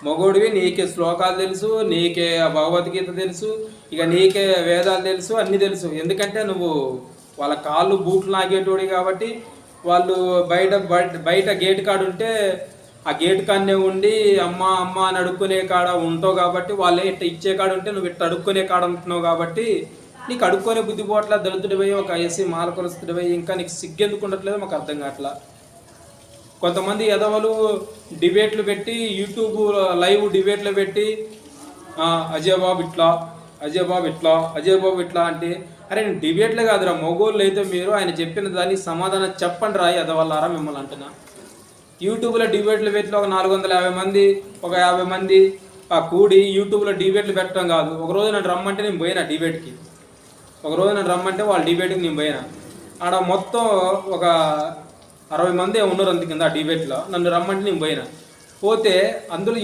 మగోడివి నీకే శ్లోకాలు తెలుసు, నీకే భగవద్గీత తెలుసు, ఇక నీకే వేదాలు తెలుసు, అన్నీ తెలుసు. ఎందుకంటే నువ్వు వాళ్ళ కాళ్ళు బూట్లు నాగేటోడి కాబట్టి వాళ్ళు బయట గేట్ కాడ ఉంటే ఆ గేట్ కాడనే ఉండి అమ్మ అమ్మ అని అడుక్కునే కాడ ఉంటావు కాబట్టి వాళ్ళే ఇట్ట ఇచ్చే కాడ ఉంటే నువ్వు ఇట్ట అడుక్కునే కాడ ఉంటున్నావు కాబట్టి నీకు అడుక్కునే బుద్ధి పోట్ల దళితుడి పోయి ఒక ఎస్సీ మాలకులస్తుడి పోయి ఇంకా నీకు సిగ్గెందుకు ఉండట్లేదు మాకు అర్థం కావట్లా. కొంతమంది ఎదవలు డిబేట్లు పెట్టి యూట్యూబ్ లైవ్ డిబేట్లు పెట్టి అజయ్ బాబు ఇట్లా అజయ్ బాబు ఇట్లా అజయ్ బాబు ఇట్లా అంటే అరే నేను డిబేట్లే కాదురా మొగోళ్ళు అయితే మీరు ఆయన చెప్పిన దానికి సమాధానం చెప్పండి రా ఎదవల్లారా మిమ్మల్ని అంటున్నా. యూట్యూబ్లో డిబేట్లు పెట్టి ఒక 450 మంది ఒక 50 మంది కూడి యూట్యూబ్లో డిబేట్లు పెట్టడం కాదు. ఒకరోజు నన్ను రమ్మంటే నేను పోయినా డిబేట్కి, ఒకరోజు నన్ను రమ్మంటే వాళ్ళ డిబేట్కి నేను పోయినా. ఆడ మొత్తం ఒక 60 మంది ఉన్నారు అంత కింద ఆ డిబేట్లో. నన్ను రమ్మంటే నేను పోయినా. పోతే అందులో